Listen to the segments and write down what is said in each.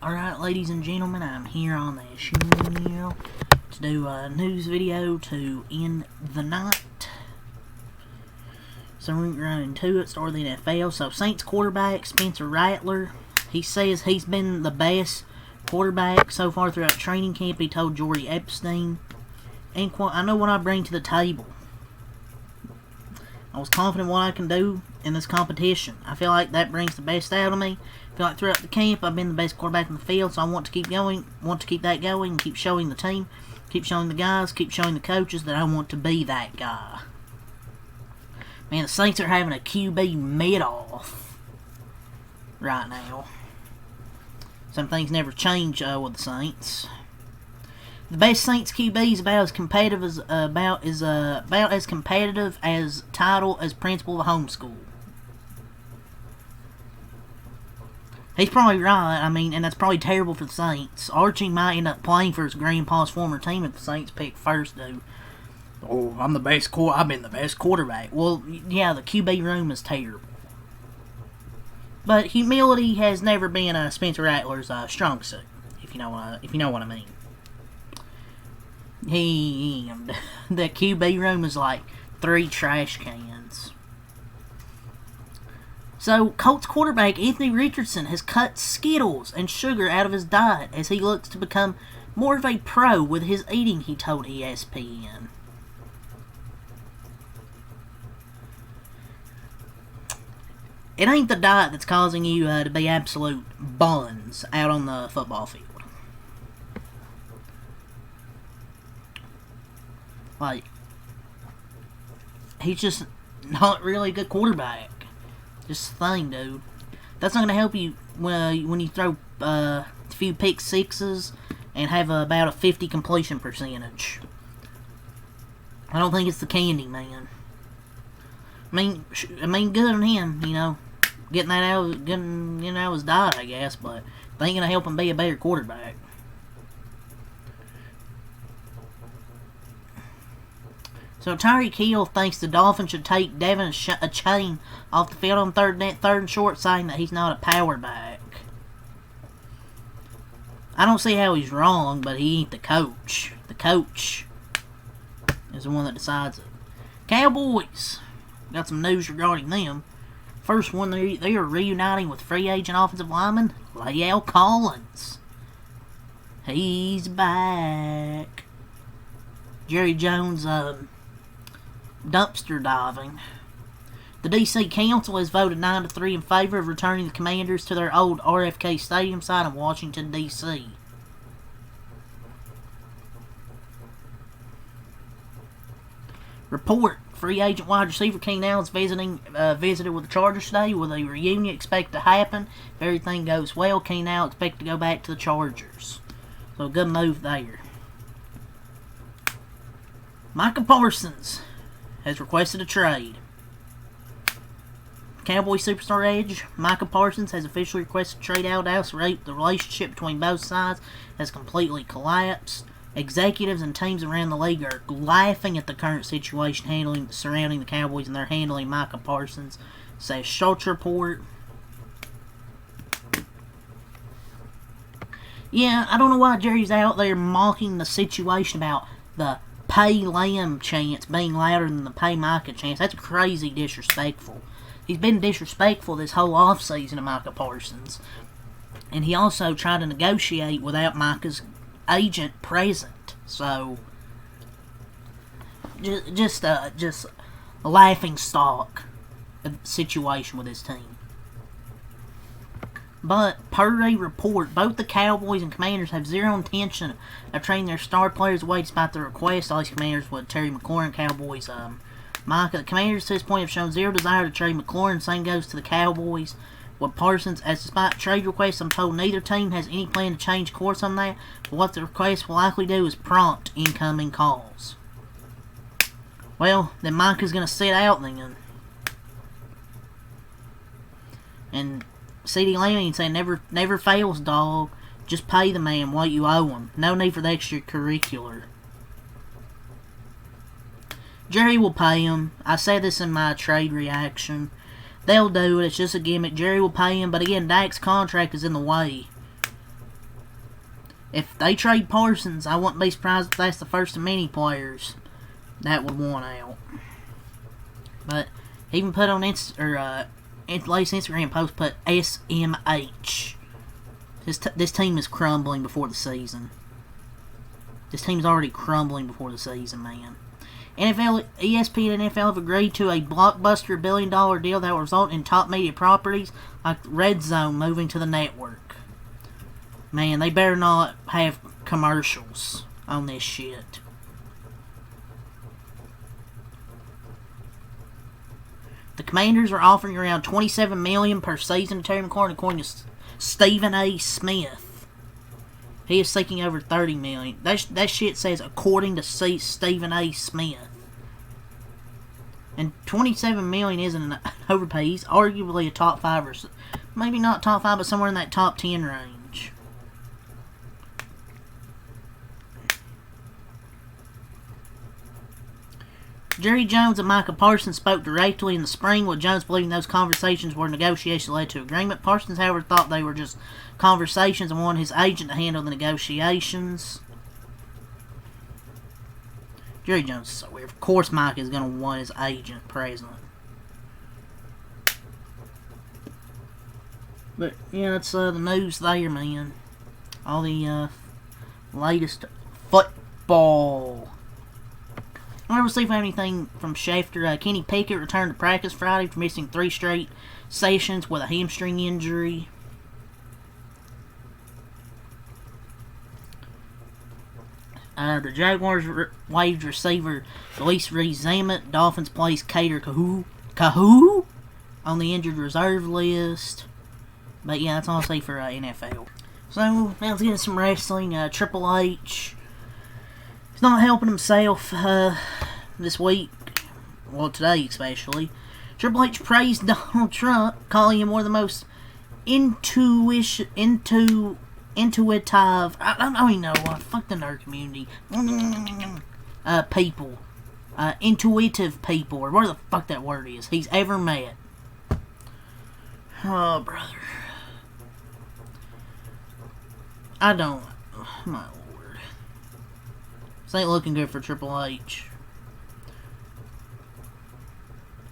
Alright, ladies and gentlemen, I'm here on the channel to do a news video to end the night. So we're running to it, start the NFL. So Saints quarterback Spencer Rattler, he says he's been the best quarterback so far throughout training camp. He told Jordy Epstein, and I know what I bring to the table. I was confident what I can do in this competition. I feel like that brings the best out of me. I feel like throughout the camp I've been the best quarterback in the field, so I want to keep going, that going, and keep showing the team, keep showing the guys, keep showing the coaches that I want to be that guy. Man, the Saints are having a QB mid-off right now. Some things never change with the Saints. The best Saints QB is about as competitive as title as principal of a homeschool. He's probably right. I mean, and that's probably terrible for the Saints. Archie might end up playing for his grandpa's former team if the Saints pick first, dude. Oh, I've been the best quarterback. Well, yeah, the QB room is terrible. But humility has never been Spencer Rattler's strong suit, if you know what I mean. The QB room is like 3 trash cans. So, Colts quarterback Anthony Richardson has cut Skittles and sugar out of his diet as he looks to become more of a pro with his eating, he told ESPN. It ain't the diet that's causing you to be absolute buns out on the football field. Like, he's just not really a good quarterback. Just the thing, dude. That's not going to help you when you throw a few pick sixes and have about a 50 completion percentage. I don't think it's the candy, man. I mean, good on him, you know, getting out of his diet, I guess, but it ain't going to help him be a better quarterback. So Tyreek Hill thinks the Dolphins should take Devin a chain off the field on third and short, saying that he's not a power back. I don't see how he's wrong, but he ain't the coach. The coach is the one that decides it. Cowboys, got some news regarding them. First one, they are reuniting with free agent offensive lineman La'el Collins. He's back. Jerry Jones, dumpster diving. The D.C. Council has voted 9-3 in favor of returning the Commanders to their old RFK Stadium site in Washington, D.C. Report: free agent wide receiver Keenan Allen's visited with the Chargers today, with a reunion expected to happen. If everything goes well, Keenan Allen expected to go back to the Chargers. So a good move there. Micah Parsons has requested a trade. Cowboy superstar edge Micah Parsons has officially requested a trade out of Dallas. The relationship between both sides has completely collapsed. Executives and teams around the league are laughing at the current situation surrounding the Cowboys, and they're handling Micah Parsons, says Schultz report. Yeah, I don't know why Jerry's out there mocking the situation about the pay Lamb chance being louder than the pay Micah chance. That's crazy disrespectful. He's been disrespectful this whole offseason to Micah Parsons. And he also tried to negotiate without Micah's agent present. So, just a laughing stock situation with his team. But, per a report, both the Cowboys and Commanders have zero intention of trading their star players away despite the request. All these Commanders with Terry McLaurin, Cowboys, Micah. The Commanders to this point have shown zero desire to trade McLaurin. Same goes to the Cowboys with Parsons. As despite trade requests, I'm told neither team has any plan to change course on that. But what the request will likely do is prompt incoming calls. Well, then Micah's going to sit out then. And CeeDee Lamb saying never fails, dog. Just pay the man what you owe him. No need for the extracurricular. Jerry will pay him. I said this in my trade reaction. They'll do it. It's just a gimmick. Jerry will pay him. But again, Dak's contract is in the way. If they trade Parsons, I wouldn't be surprised if that's the first of many players that would want out. But he even put on latest Instagram post, put SMH. This team is crumbling before the season. This team's already crumbling before the season, man. ESPN and NFL have agreed to a blockbuster $1 billion deal that will result in top media properties like Red Zone moving to the network. Man, they better not have commercials on this shit. The Commanders are offering around $27 million per season to Terry McLaurin, according to Stephen A. Smith. He is seeking over $30 million. That shit says according to Stephen A. Smith. And $27 million isn't an overpay. He's arguably a top 5 or maybe not top 5, but somewhere in that top 10 range. Jerry Jones and Micah Parsons spoke directly in the spring, with Jones believing those conversations were negotiations led to agreement. Parsons, however, thought they were just conversations and wanted his agent to handle the negotiations. Jerry Jones is so weird. Of course Micah is going to want his agent present. But, yeah, that's the news there, man. All the latest football. I never received anything from Schefter. Kenny Pickett returned to practice Friday for missing 3 straight sessions with a hamstring injury. The Jaguars waived receiver Luis Rees-Zammit. Dolphins placed Kader Kahu on the injured reserve list. But yeah, that's all I'll say for NFL. So now let's get into some wrestling. Triple H. He's not helping himself this week. Well, today especially. Triple H praised Donald Trump, calling him one of the most intuitive. I don't even know what. Fuck the nerd community. People. Intuitive people, or whatever the fuck that word is, he's ever met. Oh, brother. I don't. My lord. This ain't looking good for Triple H.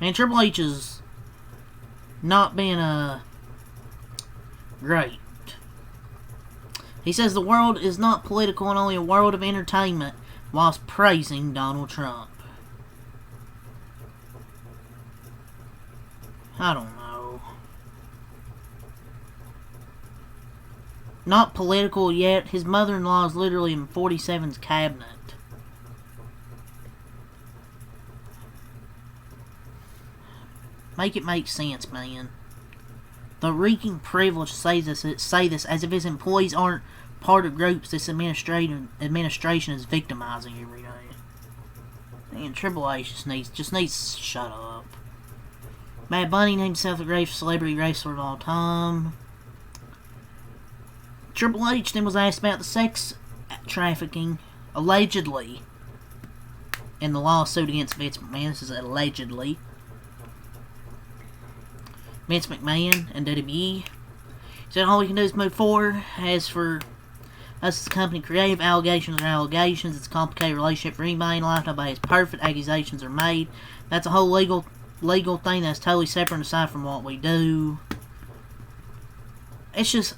Man, Triple H is not being great. He says the world is not political and only a world of entertainment, whilst praising Donald Trump. I don't know. Not political yet. His mother-in-law is literally in 47's cabinet. Make it make sense, man. The reeking privilege say this as if his employees aren't part of groups this administration is victimizing every day. And Triple H just needs to shut up. Bad Bunny named himself the greatest celebrity wrestler of all time. Triple H then was asked about the sex trafficking, allegedly, in the lawsuit against Vince McMahon. This is allegedly. Vince McMahon and WWE. He said all we can do is move forward. As for us as a company, creative allegations are allegations. It's a complicated relationship for anybody in life. Nobody is perfect. Accusations are made. That's a whole legal thing that's totally separate and aside from what we do. It's just,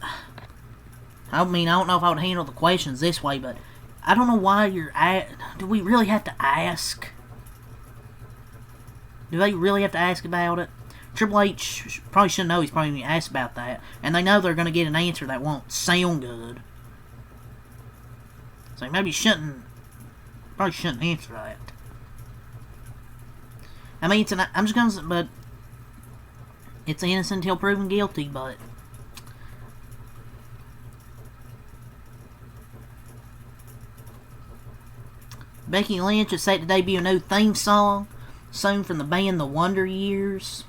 I mean, I don't know if I would handle the questions this way, but I don't know why do we really have to ask? Do they really have to ask about it? Triple H probably shouldn't know he's probably going to ask about that. And they know they're going to get an answer that won't sound good. So maybe probably shouldn't answer that. I mean, I'm just going to, but it's innocent until proven guilty, but Becky Lynch is set to debut a new theme song soon from the band The Wonder Years.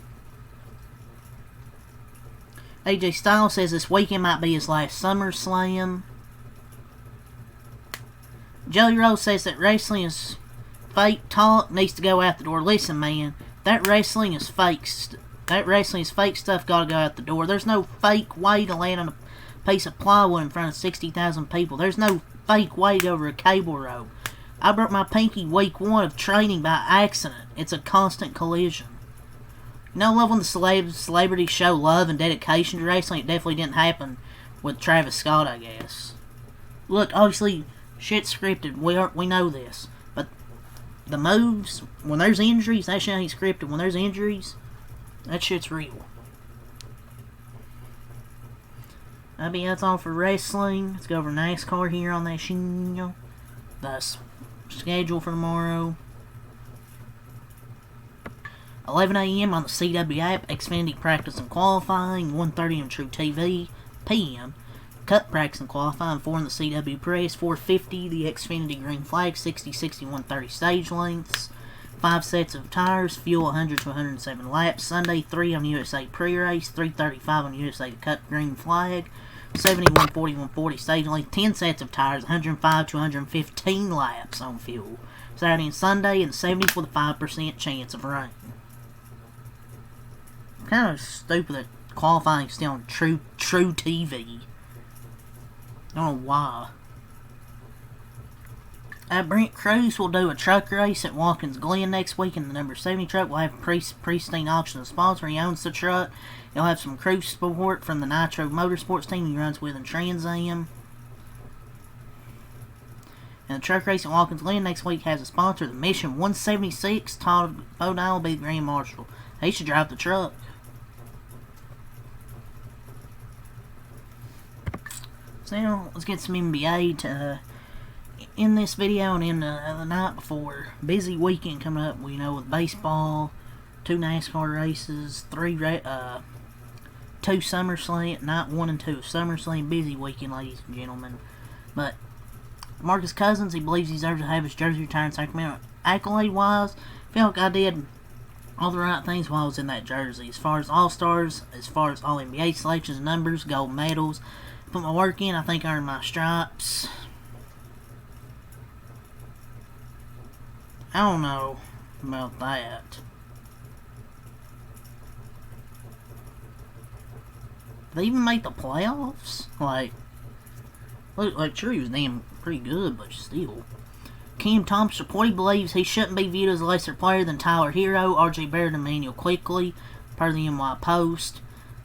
AJ Styles says this weekend might be his last SummerSlam. Joey Rose says that wrestling is fake talk, needs to go out the door. Listen, man, that wrestling is fake. That wrestling is fake stuff. Gotta go out the door. There's no fake way to land on a piece of plywood in front of 60,000 people. There's no fake weight over a cable rope. I broke my pinky week 1 of training by accident. It's a constant collision. You know, love when the celebrities show love and dedication to wrestling. It definitely didn't happen with Travis Scott, I guess. Look, obviously, shit's scripted. We know this. But the moves, when there's injuries, that shit ain't scripted. When there's injuries, that shit's real. That's all for wrestling. Let's go over NASCAR here on that channel. The schedule for tomorrow. 11 a.m. on the CW app, Xfinity practice and qualifying. 1:30 on True TV. PM. Cup practice and qualifying. 4 in the CW press. 450 the Xfinity green flag. 60, 60, 130 stage lengths. 5 sets of tires. Fuel 100 to 107 laps. Sunday 3 on USA pre-race. 335 on USA Cup green flag. 70, 140, 140 stage length. 10 sets of tires. 105 to 115 laps on fuel. Saturday and Sunday, and 70 with a 5% chance of rain. Kind of stupid that qualifying still on True TV. I don't know why. Brent Cruz will do a truck race at Watkins Glen next week, and the number 70 truck will have Pristine Auction as sponsor. He owns the truck. He'll have some crew support from the Nitro Motorsports team he runs with in Trans Am. And the truck race at Watkins Glen next week has a sponsor, the Mission 176. Todd Bodine will be the Grand Marshal. He should drive the truck. So now, let's get some NBA to in this video and in the night before. Busy weekend coming up, we know, with baseball, 2 NASCAR races, 2 SummerSlam, night 1 and 2 of SummerSlam. Busy weekend, ladies and gentlemen. But Marcus Cousins, he believes he deserves to have his jersey retired in Sacramento. Accolade-wise, I feel like I did all the right things while I was in that jersey. As far as All-Stars, as far as All-NBA selections, numbers, gold medals, put my work in, I think I earned my stripes. I don't know about that. They even make the playoffs? Sure, he was damn pretty good, but still. Cam Thomas reportedly believes he shouldn't be viewed as a lesser player than Tyler Hero, R.J. Barrett, and Emmanuel Quickly, per the NY Post.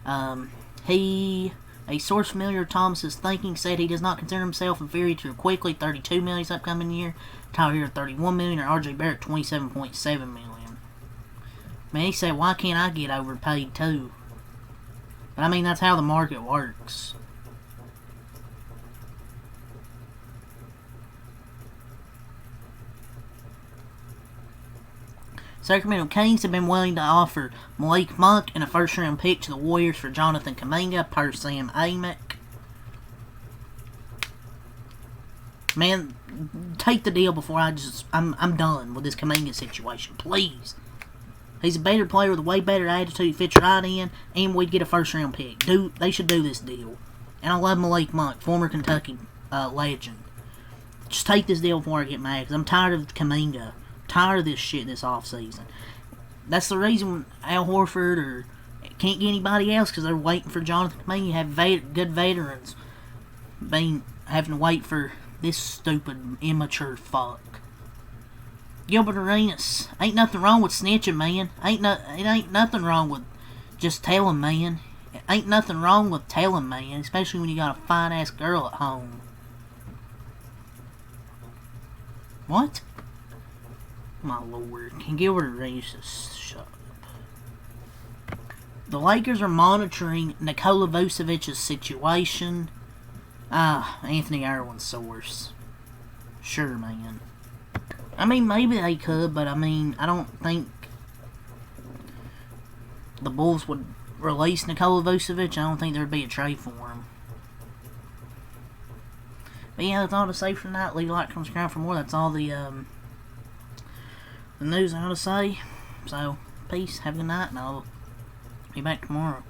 A source familiar with Thomas's thinking said he does not consider himself inferior to Quickly, $32 million this upcoming year, Tyler Hero, $31 million, or R.J. Barrett, $27.7 million. Man, he said, why can't I get overpaid too? But I mean, that's how the market works. Sacramento Kings have been willing to offer Malik Monk and a first-round pick to the Warriors for Jonathan Kuminga, per Sam Amick. Man, take the deal before I'm done with this Kuminga situation, please. He's a better player with a way better attitude, he fits right in, and we'd get a first-round pick. They should do this deal. And I love Malik Monk, former Kentucky legend. Just take this deal before I get mad, because I'm tired of Kuminga. Tired of this shit this offseason. That's the reason Al Horford can't get anybody else, because they're waiting for Jonathan Kuminga. You have good veterans having to wait for this stupid, immature fuck. Gilbert Arenas, ain't nothing wrong with snitching, man. It ain't nothing wrong with just telling, man. It ain't nothing wrong with telling, man, especially when you got a fine-ass girl at home. What? My lord. Can Gilbert Arenas just shut up? The Lakers are monitoring Nikola Vucevic's situation. Anthony Irwin's source. Sure, man. I mean, maybe they could, but I mean, I don't think the Bulls would release Nikola Vucevic. I don't think there'd be a trade for him. But yeah, that's all to say for tonight. Leave a like, comment, subscribe for more. That's all the news I ought to say. So, peace, have a good night, and I'll be back tomorrow.